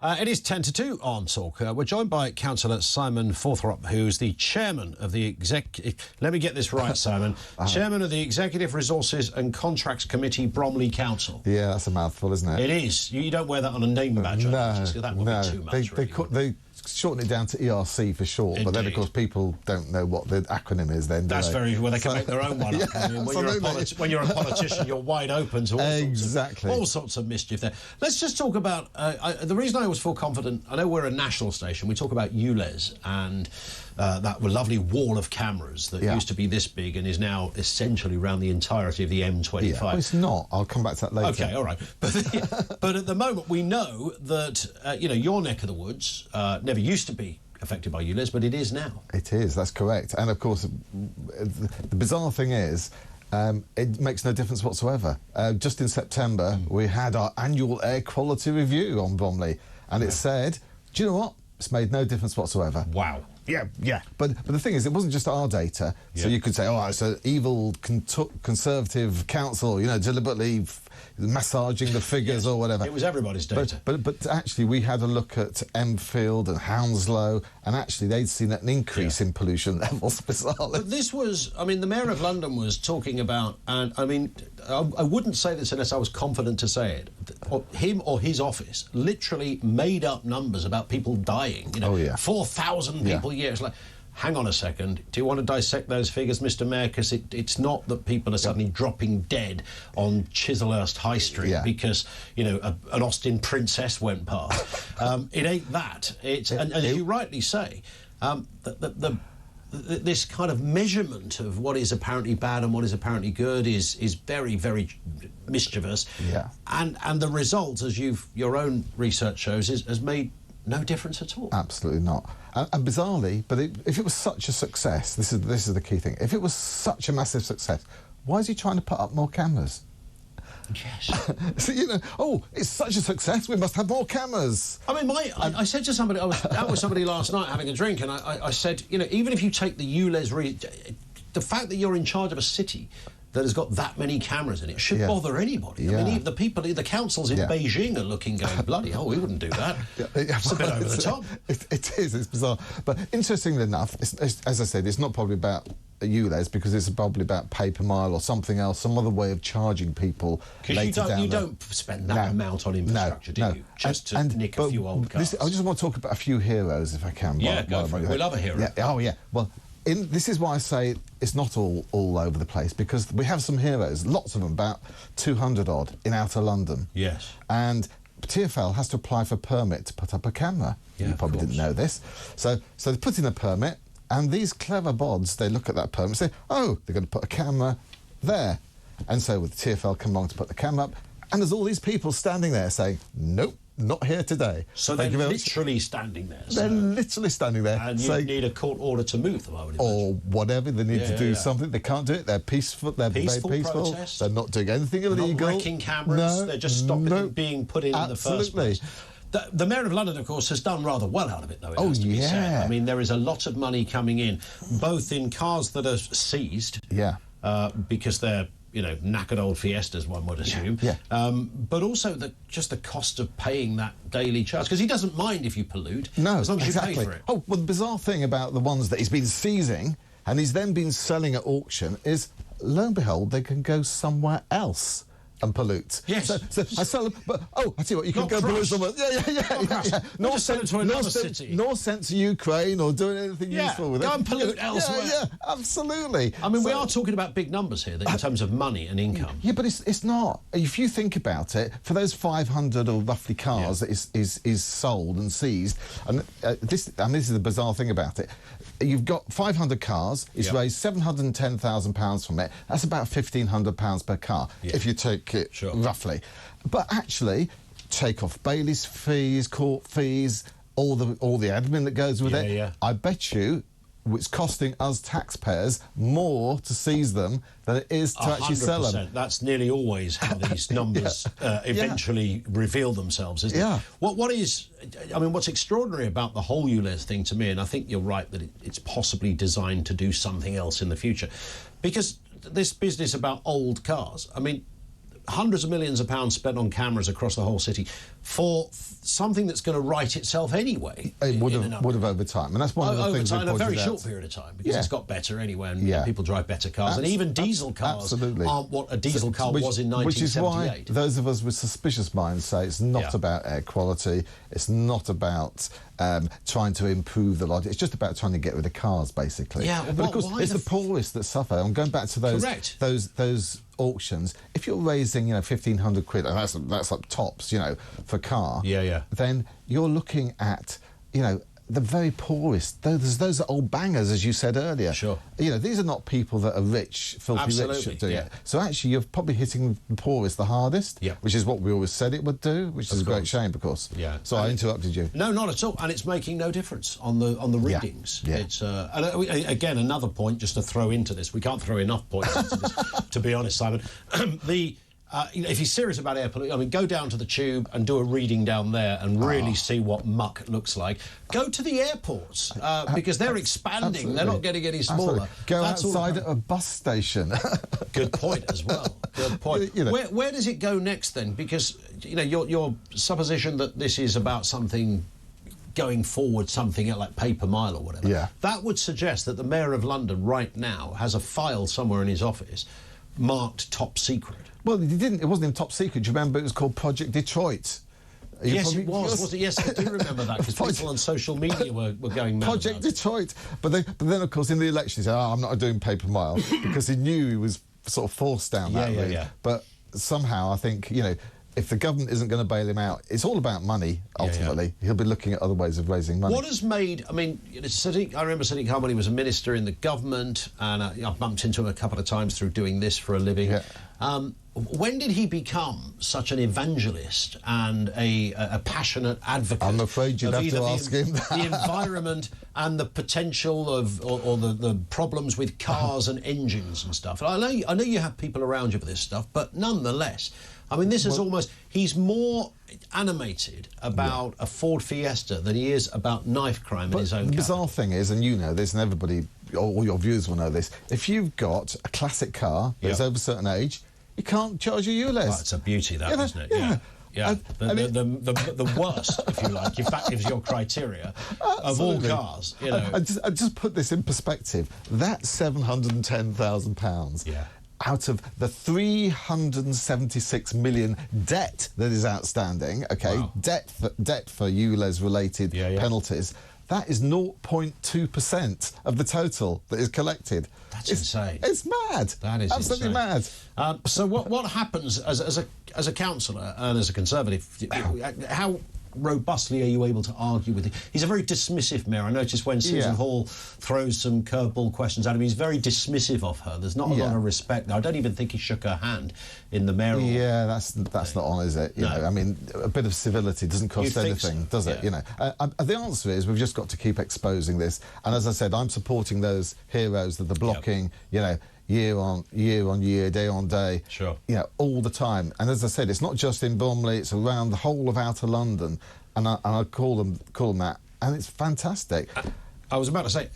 It is 10 to 2 on Talk. We're joined by Councillor Simon Fawthrop, who's the chairman of the Let me get this right, Simon. Chairman of the Executive Resources and Contracts Committee, Bromley Council. Yeah, that's a mouthful, isn't it? It is. You don't wear that on a name badge. No, that would be too much. They shorten it down to ERC for short, Indeed. But then, of course, people don't know what the acronym is then, That's very well, they can make their own one up. Yeah, I mean, when you're a politician, you're wide open to all sorts of mischief there. Let's just talk about, the reason I always feel confident, I know we're a national station, we talk about ULEZ and that lovely wall of cameras that used to be this big and is now essentially around the entirety of the M25. Yeah, well, it's not. I'll come back to that later. Okay, all right. But at the moment, we know that, your neck of the woods never used to be affected by ULEZ, but it is now. It is, that's correct. And, of course, the bizarre thing is, it makes no difference whatsoever. Just in September, we had our annual air quality review on Bromley, and it said, do you know what? It's made no difference whatsoever. Wow. Yeah. But the thing is, it wasn't just our data. So you could say, oh, it's an evil Conservative council, deliberately massaging the figures or whatever. It was everybody's data. But actually, we had a look at Enfield and Hounslow, and actually they'd seen an increase in pollution levels, bizarrely. But this was, the Mayor of London was talking about, and I wouldn't say this unless I was confident to say it, him or his office literally made up numbers about people dying. 4,000 people a year. It's like, hang on a second, do you want to dissect those figures, Mr. Mayor? Because it's not that people are suddenly dropping dead on Chislehurst High Street because, an Austin princess went past. It ain't that. And as you rightly say, this kind of measurement of what is apparently bad and what is apparently good is very, very mischievous. Yeah. And the result, as your own research shows, has made no difference at all. Absolutely not. And bizarrely, but if it was such a success, this is the key thing. If it was such a massive success, why is he trying to put up more cameras? Yes. So, it's such a success, we must have more cameras. I said to somebody, I was out with somebody last night having a drink, and I said, even if you take the ULEZ, the fact that you're in charge of a city that has got that many cameras in it should bother anybody. I mean, even the councils in Beijing are looking, going, bloody hell, we wouldn't do that. It's a bit over the top. It is, it's bizarre. But interestingly enough, as I said, it's not probably about ULEZ, because it's probably about paper mile or something else, some other way of charging people later down. You don't spend that amount on infrastructure, do you? Just to nick a few old cars. I just want to talk about a few heroes, if I can. Yeah, go for it. We love a hero. Well, this is why I say it's not all over the place, because we have some heroes, lots of them, about 200 odd in outer London. Yes. And TfL has to apply for a permit to put up a camera. Yeah, you probably didn't know this. So they put in a permit, and these clever bods, they look at that permit and say, oh, they're going to put a camera there. And so with TfL come along to put the camera up, and there's all these people standing there saying, nope, not here today. So they're literally standing there. They're literally standing there. And you need a court order to move them, I would imagine. Or whatever, they need to do something. They can't do it. They're peaceful. They're very peaceful. Protest. They're not doing anything illegal. They're not wrecking cameras. No, they're just stopping them being put in the first place. The Mayor of London, of course, has done rather well out of it, though, it has to be said. I mean, there is a lot of money coming in, both in cars that are seized, because they're, knackered old Fiestas, one would assume, but also just the cost of paying that daily charge, because he doesn't mind if you pollute, as long as you pay for it. Oh, well, the bizarre thing about the ones that he's been seizing and he's then been selling at auction is, lo and behold, they can go somewhere else and pollute. Yes. So I sell them, but I tell you what, you can go pollute somewhere. Yeah. Not send it to another city. Nor sent to Ukraine or doing anything useful with it. Go and pollute elsewhere. Yeah, absolutely. I mean, we are talking about big numbers here in terms of money and income. Yeah, but it's not. If you think about it, for those 500 or roughly cars that is sold and seized, and this is the bizarre thing about it. You've got 500 cars. It's raised £710,000 from it. That's about £1,500 per car, if you take it roughly. But actually, take off Bailey's fees, court fees, all the admin that goes with it. I bet you it's costing us taxpayers more to seize them than it is to actually sell them. That's nearly always how these numbers eventually reveal themselves, isn't it? What's extraordinary about the whole ULEZ thing to me, and I think you're right that it's possibly designed to do something else in the future, because this business about old cars, hundreds of millions of pounds spent on cameras across the whole city. for something that's going to right itself anyway. It would have over time, and that's one of the things we pointed out. In a very short period of time, because it's got better anyway, and people drive better cars, and even diesel cars aren't what a diesel car was in 1978. Which is why those of us with suspicious minds say it's not about air quality, it's not about trying to improve the logic, it's just about trying to get rid of cars, basically. Yeah, well, but of course, it's the poorest that suffer. I'm going back to those auctions. If you're raising, 1,500 quid, and that's like tops, for a car. Then you're looking at, the very poorest. Those are old bangers, as you said earlier. Sure. These are not people that are rich, filthy rich at doing it. So actually, you're probably hitting the poorest the hardest, which is what we always said it would do, which is a great shame, of course. Yeah. So I interrupted you. No, not at all. And it's making no difference on the readings. Yeah. It's again, another point just to throw into this. We can't throw enough points into this, to be honest, Simon. If you're serious about air pollution, go down to the Tube and do a reading down there and really see what muck looks like. Go to the airports, because they're expanding. Absolutely. They're not getting any smaller. Go outside at a bus station. Good point as well. Good point. Where does it go next then? Because, your supposition that this is about something going forward, something like pay per mile or whatever, that would suggest that the Mayor of London right now has a file somewhere in his office marked top secret. Well, it wasn't in top secret. Do you remember it was called Project Detroit? Yes, it was. Was it? Yes, I do remember that, because people on social media were going mad. Project Detroit. But then, of course, in the election, he said, I'm not doing pay per mile, because he knew he was sort of forced down that route. But somehow, I think, if the government isn't going to bail him out, it's all about money, ultimately. He'll be looking at other ways of raising money. What has made... I remember Sadiq Khan, when he was a minister in the government, and I've bumped into him a couple of times through doing this for a living. When did he become such an evangelist and a passionate advocate? I'm afraid you'd have to ask him that. The environment and the potential of, or the problems with cars and engines and stuff. I know you have people around you for this stuff, but nonetheless, this is he's more animated about a Ford Fiesta than he is about knife crime in his own The bizarre thing is, and you know this, and everybody, all your viewers will know this, if you've got a classic car that's over a certain age, you can't charge a ULEZ. Oh, it's a beauty, isn't it? Yeah. The worst, if you like, if that is your criteria, of all cars. I just put this in perspective. That's £710,000 out of the 376 million debt that is outstanding. Okay, debt for ULEZ related penalties. That is 0.2% of the total that is collected. That's insane. It's mad. That is absolutely insane. Mad. So what happens as a councillor and as a Conservative? How robustly are you able to argue with him? He's a very dismissive mayor. I noticed when Susan Hall throws some curveball questions at him, he's very dismissive of her. There's not a lot of respect. I don't even think he shook her hand in the mayoral. Yeah, that's not on, is it? You know, a bit of civility doesn't cost anything, does it? The answer is we've just got to keep exposing this. And as I said, I'm supporting those heroes that are blocking, year on year, day on day, all the time. And as I said, it's not just in Bromley; it's around the whole of Outer London, and I call them that, and it's fantastic. I was about to say,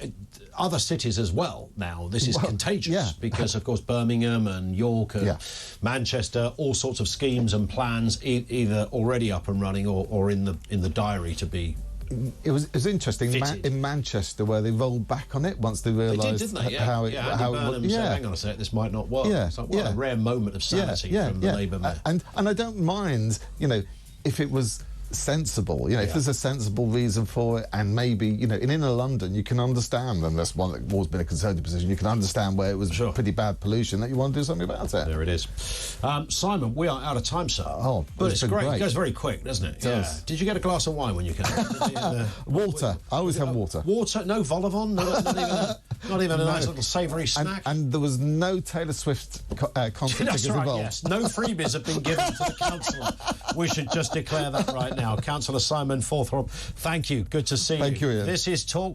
other cities as well now. This is contagious because, of course, Birmingham and York and Manchester, all sorts of schemes and plans either already up and running or in the diary to be. It was interesting in Manchester where they rolled back on it once they realised how it was. Hang on a sec, this might not work. It's like, what a rare moment of sanity from the Labour mayor. And I don't mind, if it was sensible, if there's a sensible reason for it, and maybe, in inner London you can understand, and that's one that's always been a Conservative position, you can understand where it was pretty bad pollution, that you want to do something about it. There it is. Simon, we are out of time, sir. But it's great. It goes very quick, doesn't it? It does. Did you get a glass of wine when you came? Water. I always have water. Water? No Vol-au-vent? Not even a nice little savoury snack? And there was no Taylor Swift concert tickets involved. Yes. No freebies have been given to the councillor. We should just declare that right now. Councillor Simon Fawthrop, thank you. Good to see you. Thank you, Ian. This is Talk.